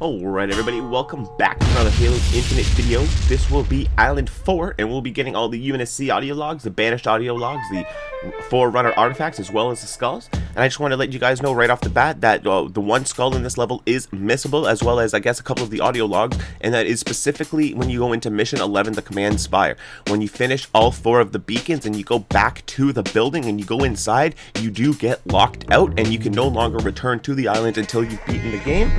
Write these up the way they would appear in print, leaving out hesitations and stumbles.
Alright everybody, welcome back to another Halo Infinite video. This will be Island 4, and we'll be getting all the unsc audio logs, the banished audio logs, the Forerunner artifacts, as well as the skulls. And I just want to let you guys know right off the bat that the one skull in this level is missable, as well as, I guess, a couple of the audio logs, and that is specifically when you go into Mission 11, the Command Spire. When you finish all 4 of the beacons and you go back to the building and you go inside, you do get locked out, and you can no longer return to the island until you've beaten the game.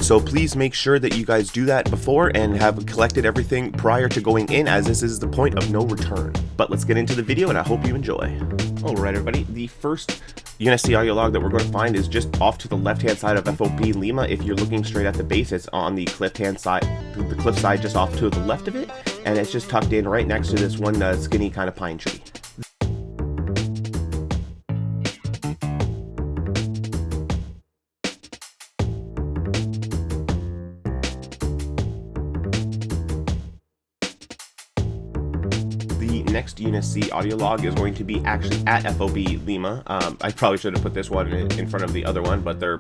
So please make sure that you guys do that before and have collected everything prior to going in, as this is the point of no return. But let's get into the video, and I hope you enjoy. Alright everybody, the first unsc audio log that we're going to find is just off to the left hand side of FOB Lima. If you're looking straight at the base, it's on the cliff side just off to the left of it, and it's just tucked in right next to this one skinny kind of pine tree. The next unsc audio log is going to be actually at FOB Lima. I probably should have put this one in front of the other one, but they're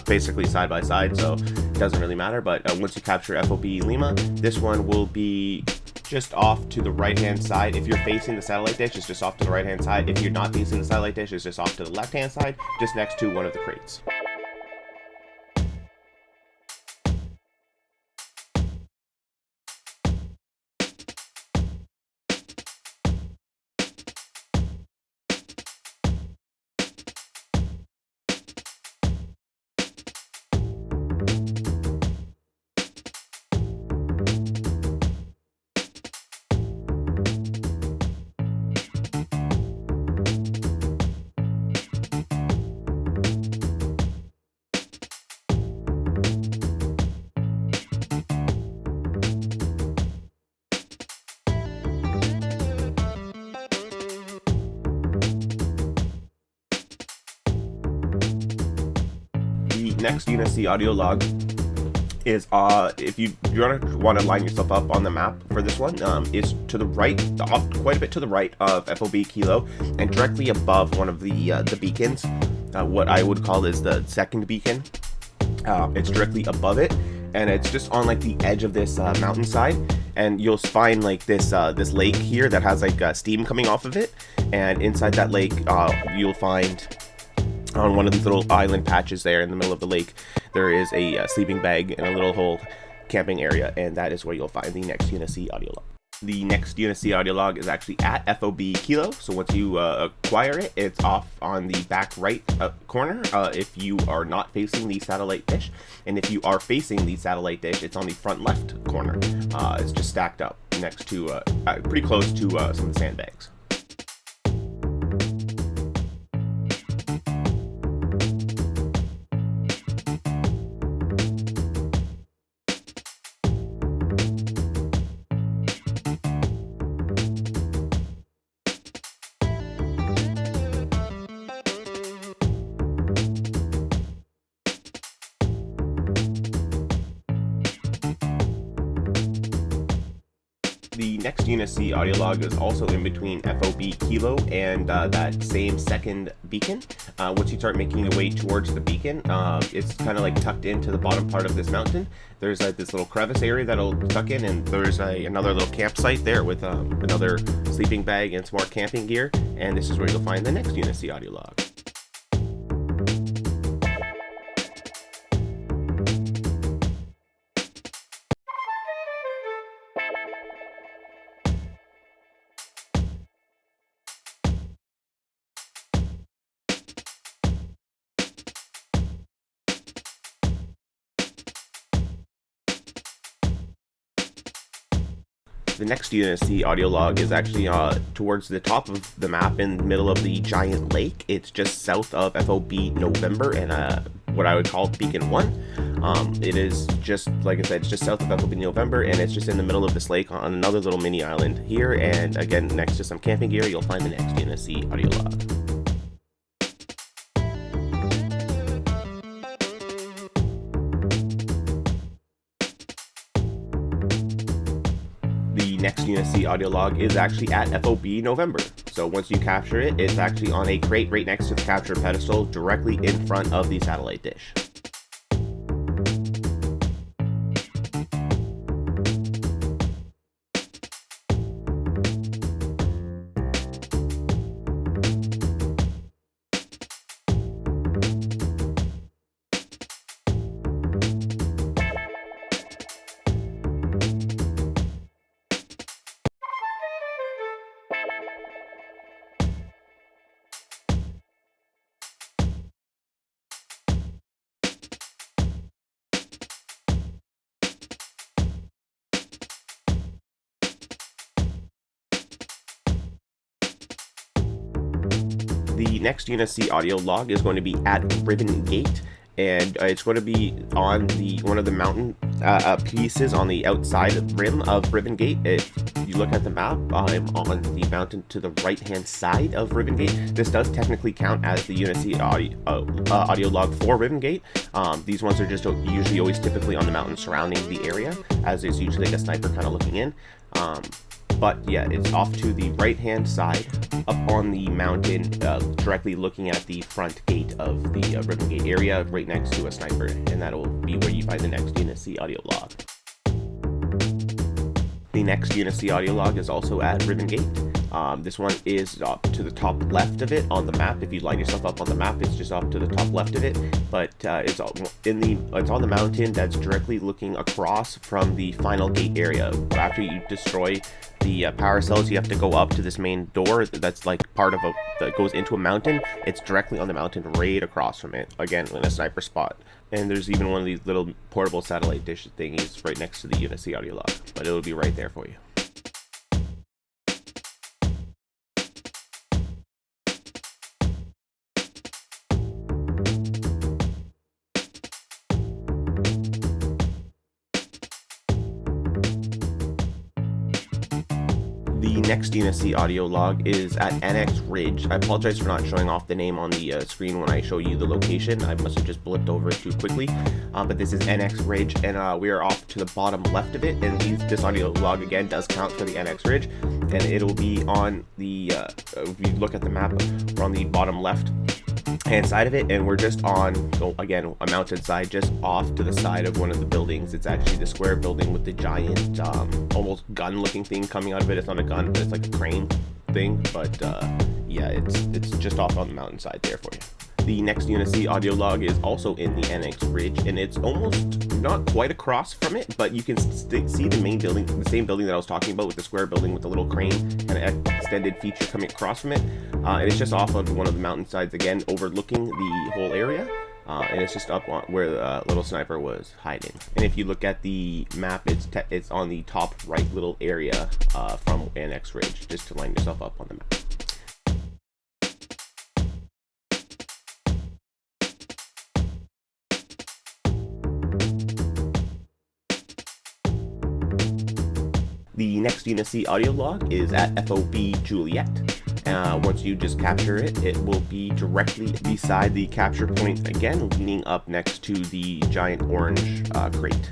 basically side by side, so it doesn't really matter. But once you capture FOB Lima, this one will be just off to the right hand side. If you're facing the satellite dish, it's just off to the right hand side. If you're not facing the satellite dish, it's just off to the left hand side, just next to one of the crates. Next unsc audio log is if you want to line yourself up on the map for this one, is to the right, quite a bit to the right of FOB Kilo, and directly above one of the beacons. What I would call is the second beacon. It's directly above it, and it's just on like the edge of this mountainside, and you'll find like this lake here that has like steam coming off of it, and inside that lake you'll find, on one of these little island patches there in the middle of the lake, there is a sleeping bag and a little whole camping area, and that is where you'll find the next unsc audio log. The next unsc audio log is actually at FOB Kilo, so once you acquire it, it's off on the back right corner if you are not facing the satellite dish, and if you are facing the satellite dish, it's on the front left corner. It's just stacked up next to, pretty close to some of the sandbags. The next unsc audio log is also in between FOB Kilo and that same second beacon. Once you start making your way towards the beacon, it's kind of like tucked into the bottom part of this mountain. There's this little crevice area that'll tuck in, and there's another little campsite there with another sleeping bag and some more camping gear, and this is where you'll find the next unsc audio log. The next unsc audio log is actually towards the top of the map in the middle of the giant lake. It's just south of FOB November and what I would call Beacon 1. It is just, like I said, it's just south of FOB November, and it's just in the middle of this lake on another little mini island here, and again, next to some camping gear, you'll find the next unsc audio log. The next unsc audio log is actually at FOB November. So once you capture it, it's actually on a crate right next to the capture pedestal, directly in front of the satellite dish. The next unsc audio log is going to be at Riven Gate, and it's going to be on one of the mountain pieces on the outside rim of Riven Gate. If you look at the map, I'm on the mountain to the right-hand side of Riven Gate. This does technically count as the unsc audio log for Riven Gate. These ones are just usually always typically on the mountain surrounding the area, as is usually like a sniper kind of looking in. But yeah, it's off to the right-hand side, up on the mountain, directly looking at the front gate of the Riven Gate area, right next to a sniper, and that'll be where you find the next unsc audio log. The next unsc audio log is also at Riven Gate. This one is up to the top left of it on the map. If you line yourself up on the map, it's just up to the top left of it. But it's on the mountain that's directly looking across from the final gate area. After you destroy the power cells, you have to go up to this main door that's like part of that goes into a mountain. It's directly on the mountain, right across from it. Again, in a sniper spot. And there's even one of these little portable satellite dish thingies right next to the unsc audio log, but it'll be right there for you. The next unsc audio log is at NX Ridge. I apologize for not showing off the name on the screen when I show you the location. I must have just blipped over it too quickly. But this is NX Ridge, and we are off to the bottom left of it. And this audio log again does count for the NX Ridge, and it'll be on the. If you look at the map, we're on the bottom left hand side of it, and we're just on, again, a mountainside just off to the side of one of the buildings. It's actually the square building with the giant almost gun looking thing coming out of it. It's not a gun, but it's like a crane thing. But yeah, it's just off on the mountainside there for you. The next unsc audio log is also in the NX Ridge, and it's almost not quite across from it, but you can see the main building, the same building that I was talking about with the square building with the little crane kind of extended feature coming across from it. And it's just off of one of the mountainsides again, overlooking the whole area. And it's just up on where the little sniper was hiding. And if you look at the map, it's on the top right little area from NX Ridge, just to line yourself up on the map. The next unsc audio log is at FOB Juliet. Once you just capture it, it will be directly beside the capture point again, leaning up next to the giant orange crate.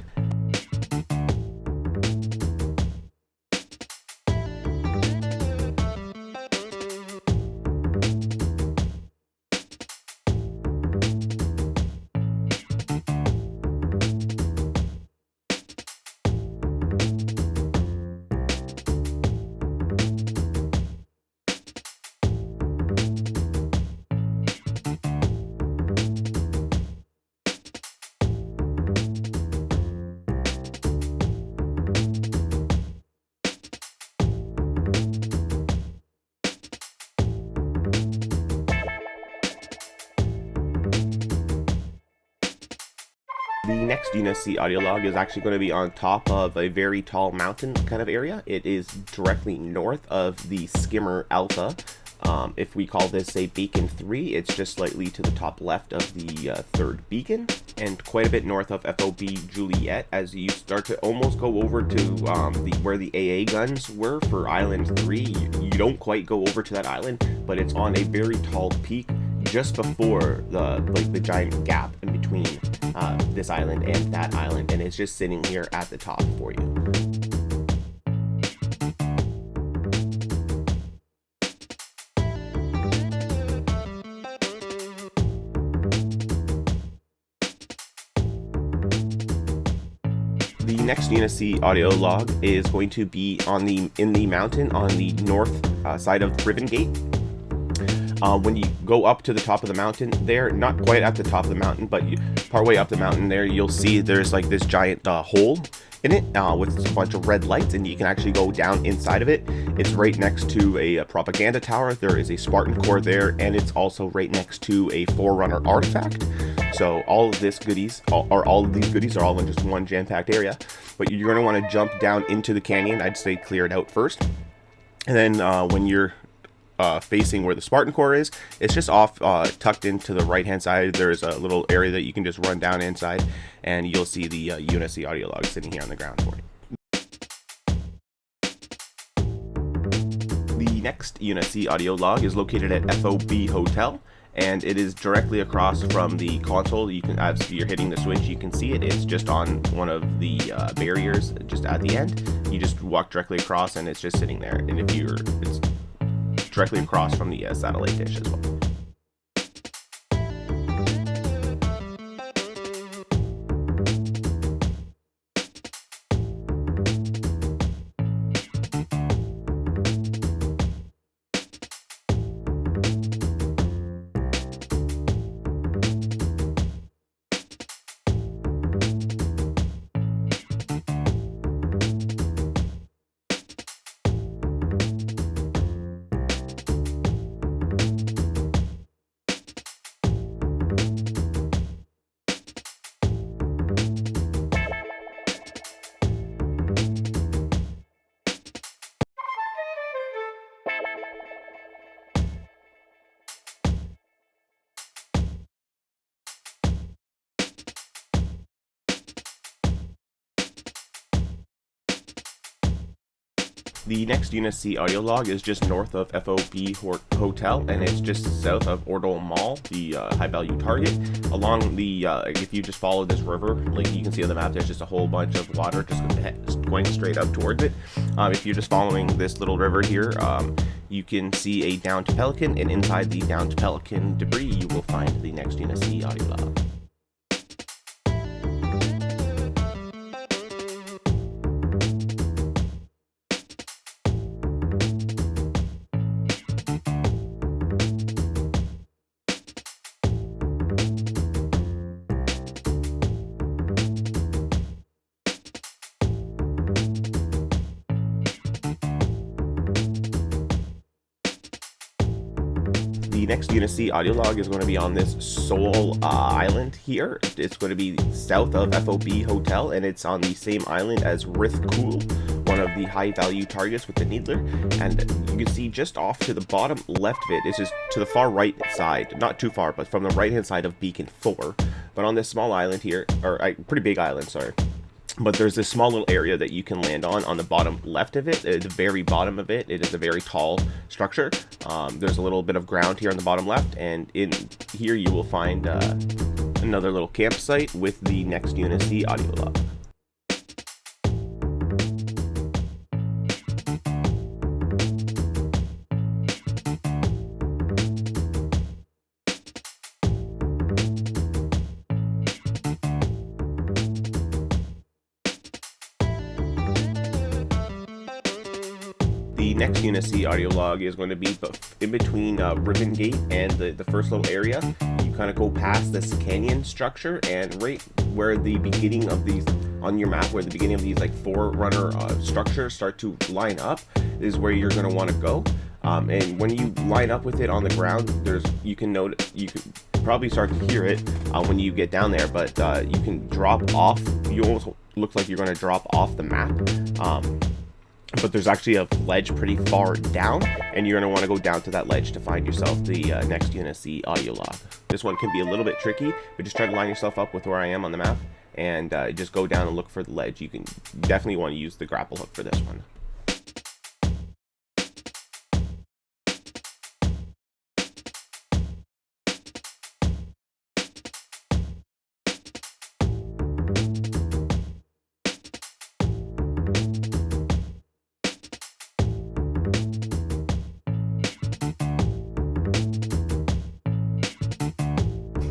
The next unsc audio log is actually going to be on top of a very tall mountain kind of area. It is directly north of the Skimmer Alpha. If we call this a beacon 3, it's just slightly to the top left of the third beacon, and quite a bit north of FOB Juliet as you start to almost go over to where the AA guns were for Island 3. You don't quite go over to that island, but it's on a very tall peak just before the giant gap in between this island and that island, and it's just sitting here at the top for you. The next unsc audio log is going to be in the mountain on the north side of Riven Gate. When you go up to the top of the mountain there, not quite at the top of the mountain, but partway up the mountain there, you'll see there's like this giant hole in it with a bunch of red lights, and you can actually go down inside of it. It's right next to a propaganda tower. There is a Spartan core there, and it's also right next to a Forerunner artifact. So all of these goodies are all in just one jam-packed area. But you're going to want to jump down into the canyon. I'd say clear it out first. And then when you're facing where the Spartan core is. It's just off, tucked into the right hand side. There's a little area that you can just run down inside, and you'll see the unsc audio log sitting here on the ground for you. The next unsc audio log is located at FOB Hotel, and it is directly across from the console. You can, as you're hitting the switch, you can see it. It's just on one of the barriers just at the end. You just walk directly across, and it's just sitting there. And it's directly across from the satellite dish as well. The next unsc audio log is just north of FOB Hotel, and it's just south of Ordo Mall, the high value target. Along the, if you just follow this river, like you can see on the map, there's just a whole bunch of water just going straight up towards it. If you're just following this little river here, you can see a downed pelican, and inside the downed pelican debris, you will find the next unsc audio log. The next unsc audio log is going to be on this Seoul island here. It's going to be south of FOB Hotel, and it's on the same island as Rithkul, one of the high value targets with the Needler. And you can see just off to the bottom left of it, it's just to the far right side, not too far, but from the right hand side of Beacon 4. But on this small island here, or pretty big island, sorry. But there's this small little area that you can land on the bottom left of it, the very bottom of it. It is a very tall structure. There's a little bit of ground here on the bottom left, and in here you will find another little campsite with the next unsc audio log. The next unsc audio log is going to be in between Ribbon Gate and the first little area. You kind of go past this canyon structure, and right where the beginning of these, on your map, where the beginning of these like Forerunner structures start to line up, is where you're going to want to go. And when you line up with it on the ground, you can probably start to hear it when you get down there, but you can drop off. You almost look like you're going to drop off the map. But there's actually a ledge pretty far down, and you're going to want to go down to that ledge to find yourself the next unsc audio log. This one can be a little bit tricky, but just try to line yourself up with where I am on the map, and just go down and look for the ledge. You can definitely want to use the grapple hook for this one.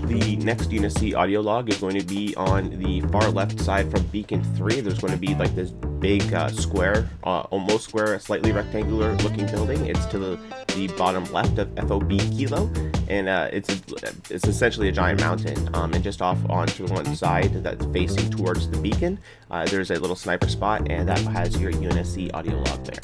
The next unsc audio log is going to be on the far left side from Beacon 3. There's going to be like this big square, almost square, slightly rectangular looking building. It's to the bottom left of FOB Kilo, and it's essentially a giant mountain. And just off onto one side that's facing towards the beacon, there's a little sniper spot, and that has your unsc audio log there.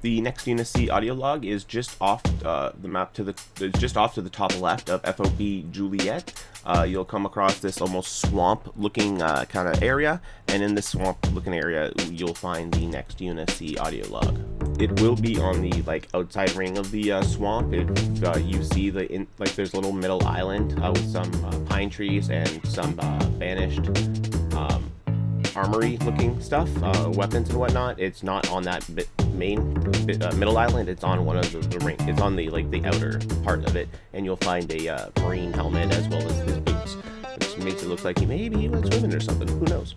The next unsc audio log is just off the map to just off to the top left of FOB Juliet. You'll come across this almost swamp-looking kind of area, and in this swamp-looking area, you'll find the next unsc audio log. It will be on the outside ring of the swamp. If you see there's a little middle island with some pine trees and some banished armory-looking stuff, weapons and whatnot. It's not on that middle island. It's on one of the ring. It's on the outer part of it, and you'll find a marine helmet as well as his boots, which makes it look like maybe he went swimming or something. Who knows?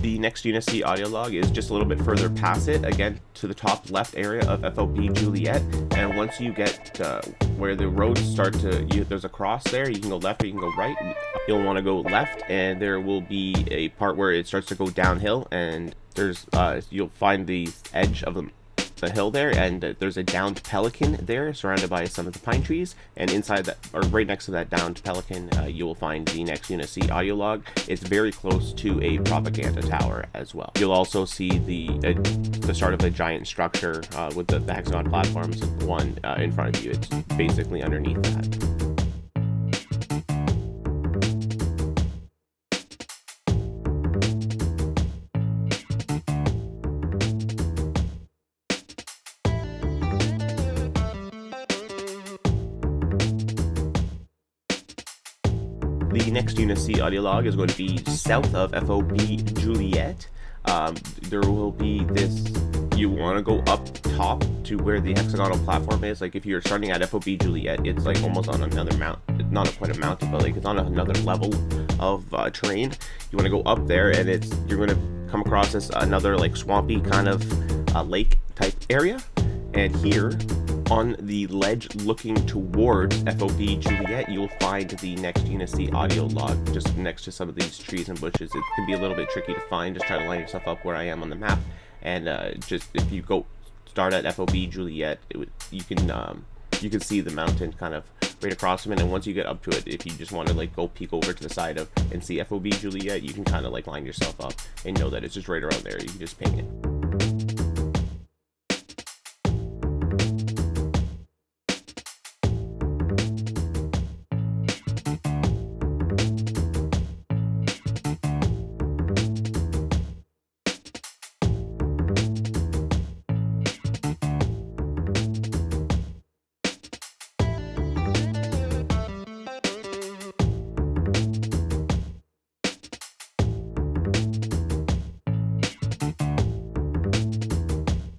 The next unsc audio log is just a little bit further past it, again to the top left area of FOB Juliet, and once you get where the roads start to, there's a cross there, you can go left or you can go right. You'll want to go left, and there will be a part where it starts to go downhill, and there's you'll find the edge of the hill there, and there's a downed pelican there surrounded by some of the pine trees, and inside that, or right next to that downed pelican, you will find the next unsc audio log. It's very close to a propaganda tower as well. You'll also see the start of a giant structure with the hexagon platforms, one in front of you. It's basically underneath that. The next unsc audio log is going to be south of FOB Juliet. There will be this, you want to go up top to where the hexagonal platform is. Like if you're starting at FOB Juliet, it's like almost on another mount, not quite a mountain, but it's on another level of terrain. You want to go up there, and you're going to come across this another swampy kind of lake type area. And here on the ledge looking towards FOB Juliet, you'll find the next unsc audio log just next to some of these trees and bushes. It can be a little bit tricky to find. Just try to line yourself up where I am on the map, and just if you go start at FOB Juliet, you can see the mountain kind of right across from it. And once you get up to it, if you just want to go peek over to the side of and see FOB Juliet, you can kind of line yourself up and know that it's just right around there. You can just ping it.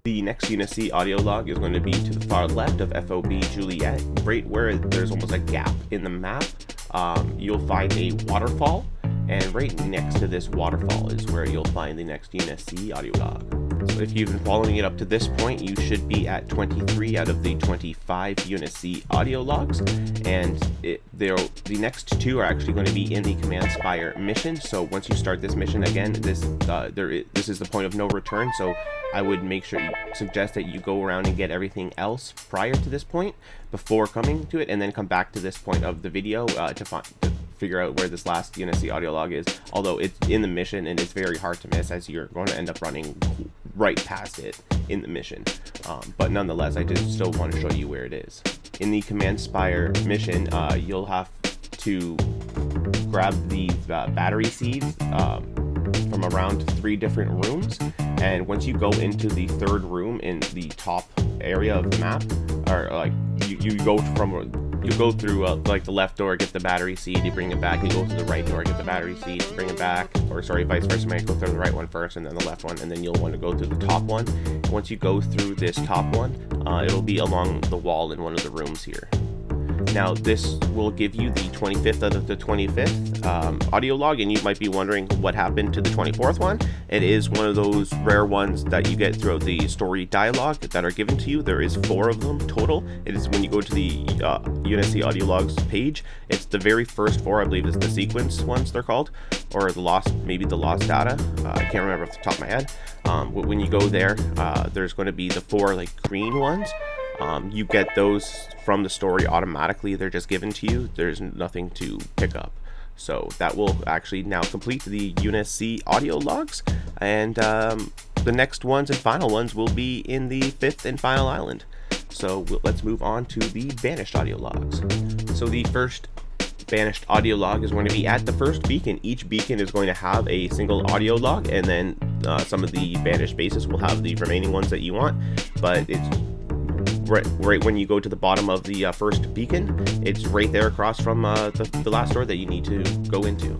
The next unsc audio log is going to be to the far left of FOB Juliet, right where there's almost a gap in the map. You'll find a waterfall, and right next to this waterfall is where you'll find the next unsc audio log. So if you've been following it up to this point, you should be at 23 out of the 25 unsc audio logs, and the next two are actually going to be in the Command Spire mission. So once you start this mission, again, this is the point of no return. So I would suggest that you go around and get everything else prior to this point before coming to it, and then come back to this point of the video to figure out where this last unsc audio log is. Although it's in the mission, and it's very hard to miss, as you're going to end up running right past it in the mission. But nonetheless, I just still want to show you where it is. In the Command Spire mission, you'll have to grab these battery seeds from around 3 different rooms, and once you go into the 3rd room in the top area of the map, or you go through the left door, get the battery seed, you bring it back, you go to the right door, get the battery seed, bring it back, or sorry, vice versa. You might go through the right one first and then the left one, and then you'll want to go through the top one. Once you go through this top one, it'll be along the wall in one of the rooms here. Now this will give you the 25th out of the 25th audio log, and you might be wondering what happened to the 24th one. It is one of those rare ones that you get throughout the story dialogue that are given to you. There is 4 of them total. It is when you go to the unsc audio logs page, it's the very first 4, I believe is the sequence ones they're called, or the lost data. I can't remember off the top of my head. When you go there, there's going to be the 4 like green ones. You get those from the story automatically. They're just given to you. There's nothing to pick up. So that will actually now complete the unsc audio logs, and the next ones and final ones will be in the 5th and final island. So let's move on to the banished audio logs. So the first banished audio log is going to be at the first beacon. Each beacon is going to have a single audio log, and then some of the banished bases will have the remaining ones that you want, but it's right when you go to the bottom of the first beacon. It's right there across from the last door that you need to go into.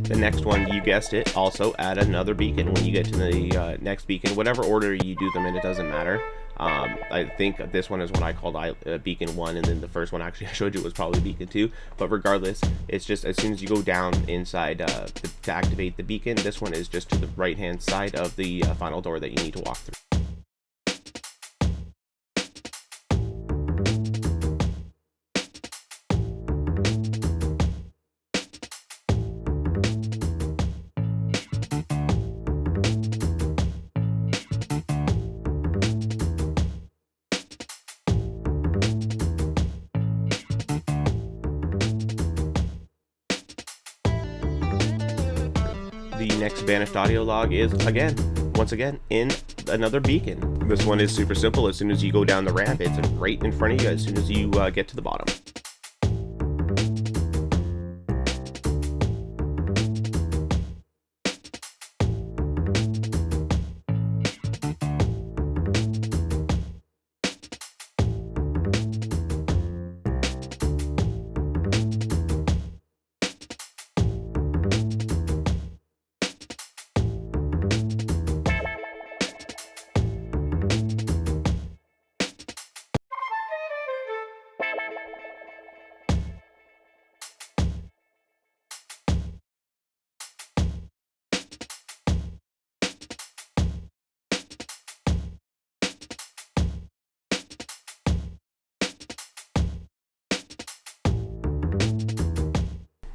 The next one, you guessed it, also add another beacon when you get to the next beacon. Whatever order you do them in, it doesn't matter. I think this one is what I called beacon 1, and then the first one actually I showed you was probably beacon 2. But regardless, it's just as soon as you go down inside to activate the beacon, this one is just to the right hand side of the final door that you need to walk through. The next banished audio log is once again in another beacon. This one is super simple. As soon as you go down the ramp, it's right in front of you as soon as you get to the bottom.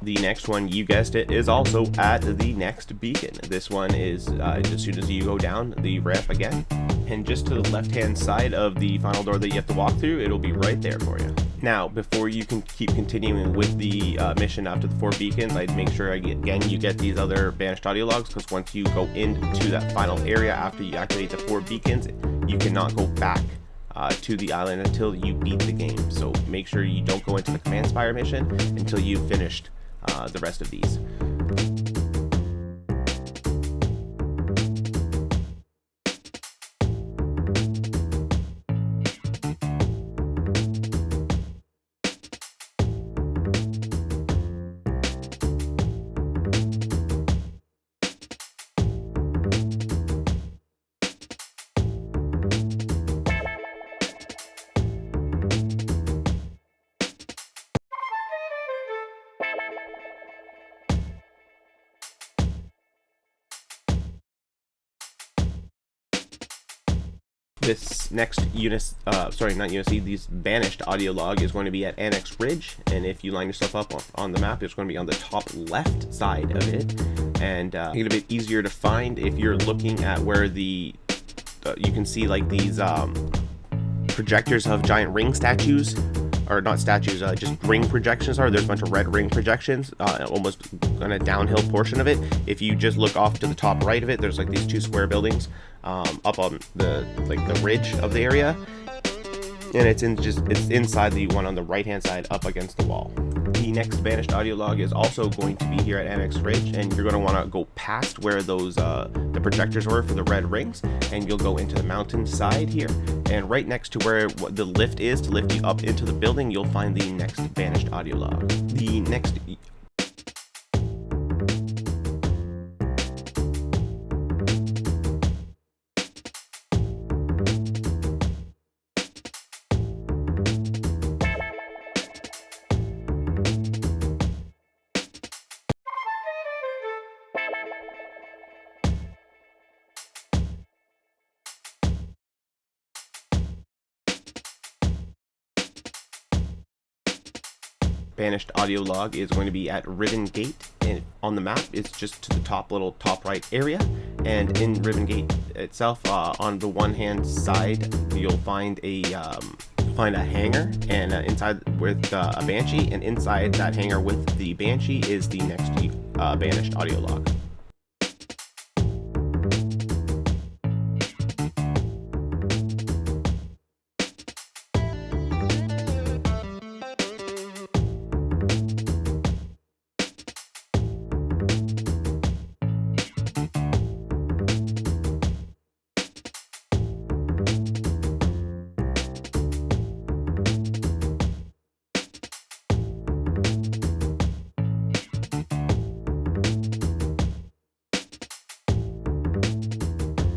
The next one, you guessed it, is also at the next beacon. This one is as soon as you go down the ramp again, and just to the left hand side of the final door that you have to walk through, it'll be right there for you. Now, before you can keep continuing with the mission after the 4 beacons, I'd make sure you get these other banished audio logs, because once you go into that final area after you activate the 4 beacons, you cannot go back to the island until you beat the game. So make sure you don't go into the Command Spire mission until you've finished the rest of these. This next these banished audio log is going to be at Annex Ridge, and if you line yourself up on the map, it's going to be on the top left side of it, and a bit easier to find if you're looking at where the you can see like these projectors of giant ring statues or not statues, just ring projections are. There's a bunch of red ring projections, almost on a downhill portion of it. If you just look off to the top right of it, there's like these 2 square buildings up on the ridge of the area, and it's inside the one on the right hand side up against the wall. The next banished audio log is also going to be here at Annex Ridge, and you're going to want to go past where those the projectors were for the red rings, and you'll go into the mountain side here, and right next to where the lift is to lift you up into the building, you'll find the next banished audio log. The next banished audio log is going to be at Ribbon Gate, and on the map it's just to the top right area, and in Ribbon Gate itself, on the one hand side you'll find a hangar, and inside with a banshee, and inside that hangar with the banshee is the next banished audio log.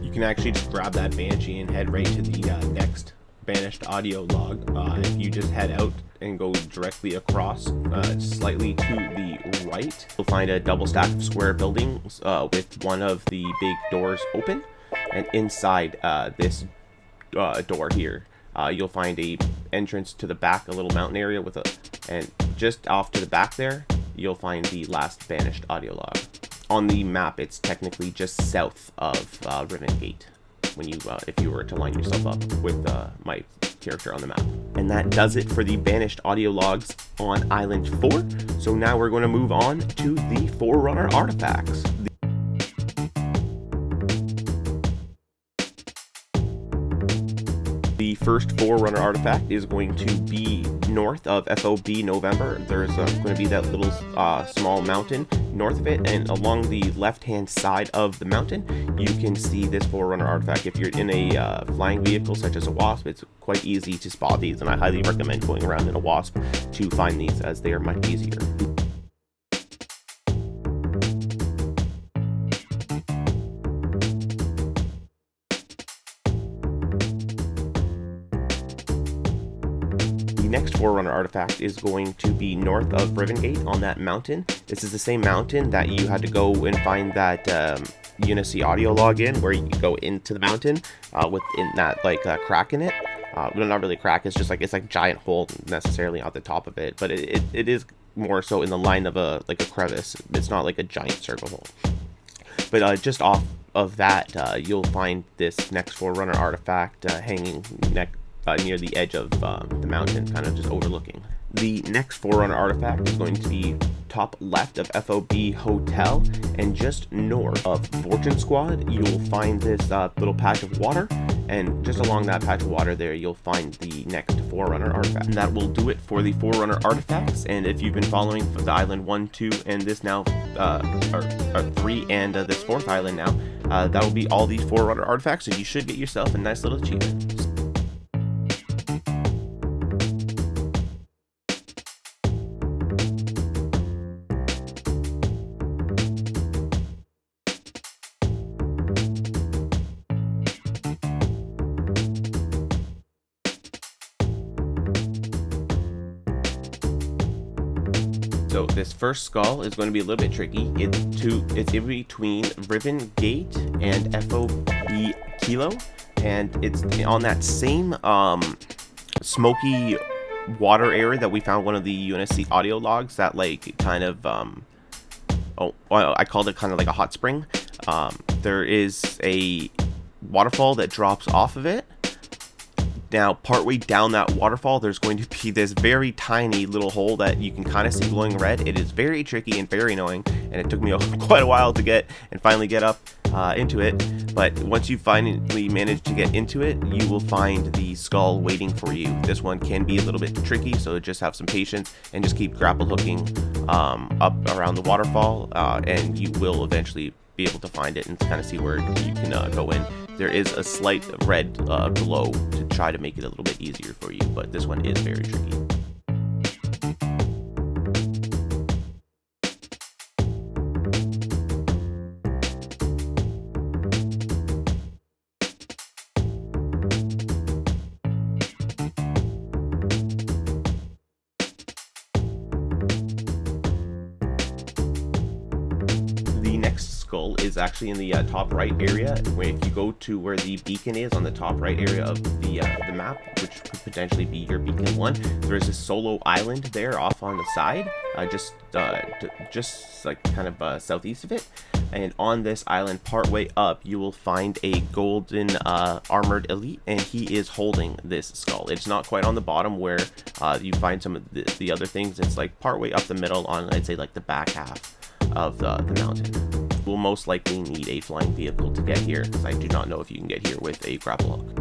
You can actually just grab that banshee and head right to the next banished audio log. If you just head out and go directly across, slightly to the right, you'll find a double stack of square buildings with one of the big doors open, and inside this door here, you'll find a entrance to the back, a little mountain area with and just off to the back there, you'll find the last banished audio log. On the map, it's technically just south of Ribbon Gate, when you if you were to line yourself up with my character on the map. And that does it for the banished audio logs on Island 4. So now we're going to move on to the Forerunner artifacts. The first Forerunner artifact is going to be north of FOB November. There's going to be that little small mountain north of it, and along the left-hand side of the mountain, you can see this Forerunner artifact. If you're in a flying vehicle such as a Wasp, it's quite easy to spot these, and I highly recommend going around in a Wasp to find these, as they are much easier. The next Forerunner artifact is going to be north of Ribbon Gate on that mountain. This is the same mountain that you had to go and find that unsc audio log in, where you go into the mountain within that crack in it. Well, not really crack, it's just it's like giant hole necessarily at the top of it, but it is more so in the line of a crevice. It's not like a giant circle hole. But just off of that, you'll find this next Forerunner artifact hanging near the edge of the mountain, kind of just overlooking. The next Forerunner artifact is going to be top left of FOB Hotel, and just north of Fortune Squad, you'll find this little patch of water, and just along that patch of water there, you'll find the next Forerunner artifact. And that will do it for the Forerunner artifacts, and if you've been following the Island 1, 2, and this now, or 3, and this 4th island now, that will be all these Forerunner artifacts, so you should get yourself a nice little achievement. So this first skull is going to be a little bit tricky. It's in between Ribbon Gate and FOB Kilo, and it's on that same smoky water area that we found one of the unsc audio logs, that kind of I called it kind of like a hot spring. There is a waterfall that drops off of it, Now, partway down that waterfall, there's going to be this very tiny little hole that you can kind of see glowing red. It is very tricky and very annoying, and it took me quite a while to get and finally get up into it. But once you finally manage to get into it, you will find the skull waiting for you. This one can be a little bit tricky, so just have some patience and just keep grapple hooking up around the waterfall, and you will eventually be able to find it and kind of see where you can go in. There is a slight red glow to try to make it a little bit easier for you, but this one is very tricky. The next skull is actually in the top right area, where if you go to where the beacon is on the top right area of the map, which could potentially be your beacon 1, there is a solo island there off on the side, just like kind of southeast of it. And on this island, partway up, you will find a golden armored elite, and he is holding this skull. It's not quite on the bottom where you find some of the other things. It's like partway up the middle on, I'd say, like the back half of the mountain. We'll most likely need a flying vehicle to get here, because I do not know if you can get here with a grapple hook.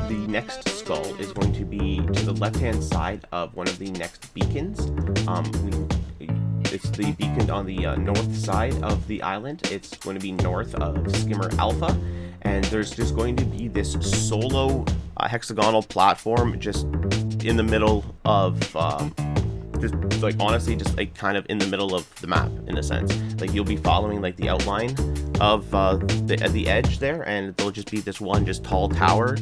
The next skull is going to be to the left-hand side of one of the next beacons. It's the beacon on the north side of the island. It's going to be north of Skimmer Alpha, and there's just going to be this solo hexagonal platform just in the middle of just like honestly just like kind of in the middle of the map, in a sense. Like you'll be following like the outline of the edge there, and there'll just be this one just tall tower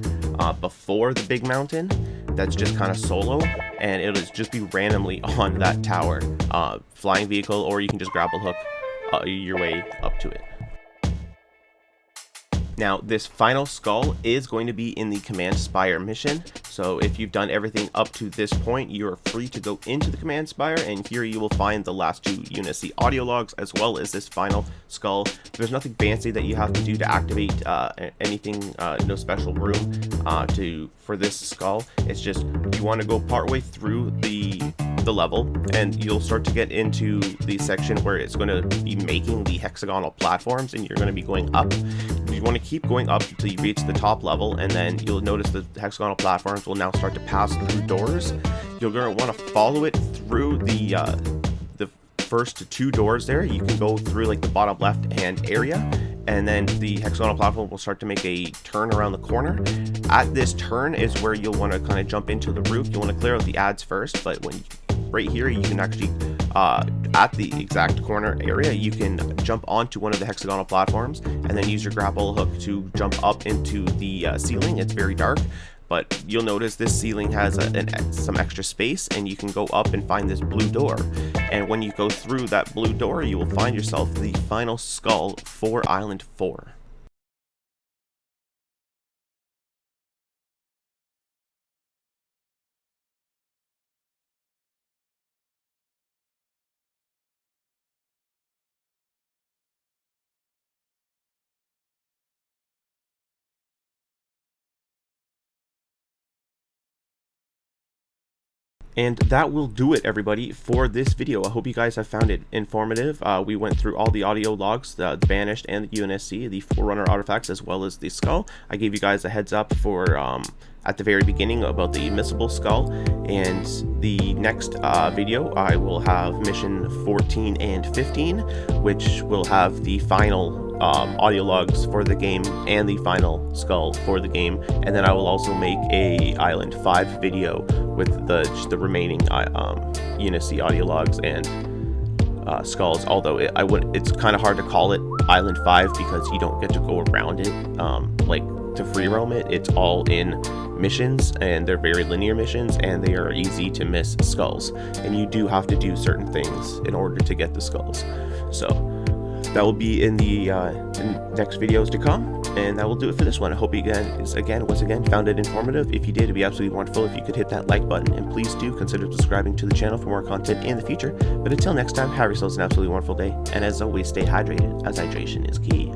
before the big mountain that's just kind of solo, and it'll just be randomly on that tower, flying vehicle, or you can just grapple hook your way up to it. Now, this final skull is going to be in the Command Spire mission, so if you've done everything up to this point, you're free to go into the Command Spire, and here you will find the last 2 unsc audio logs, as well as this final skull. There's nothing fancy that you have to do to activate anything, no special room for this skull. It's just, you want to go partway through the level, and you'll start to get into the section where it's going to be making the hexagonal platforms, and you're going to be going up. You want to keep going up until you reach the top level, and then you'll notice the hexagonal platforms will now start to pass through doors. You're going to want to follow it through the first 2 doors there. You can go through like the bottom left hand area, and then the hexagonal platform will start to make a turn around the corner. At this turn is where you'll want to kind of jump into the roof. You'll want to clear out the ads first, but right here you can actually at the exact corner area, you can jump onto one of the hexagonal platforms and then use your grapple hook to jump up into the ceiling. It's very dark, but you'll notice this ceiling has some extra space, and you can go up and find this blue door. And when you go through that blue door, you will find yourself the final skull for Island 4. And that will do it, everybody, for this video. I hope you guys have found it informative. We went through all the audio logs, the banished and the unsc, the Forerunner artifacts, as well as the skull. I gave you guys a heads up for at the very beginning about the missable skull. And the next video, I will have mission 14 and 15, which will have the final audio logs for the game and the final skull for the game. And then I will also make a Island 5 video with the remaining unsc audio logs and skulls. Although it's kind of hard to call it Island 5 because you don't get to go around it like to free roam it. It's all in missions, and they're very linear missions, and they are easy to miss skulls, and you do have to do certain things in order to get the skulls. So that will be in the next videos to come. And that will do it for this one. I hope you guys, once again, found it informative. If you did, it'd be absolutely wonderful if you could hit that like button. And please do consider subscribing to the channel for more content in the future. But until next time, have yourselves an absolutely wonderful day. And as always, stay hydrated, as hydration is key.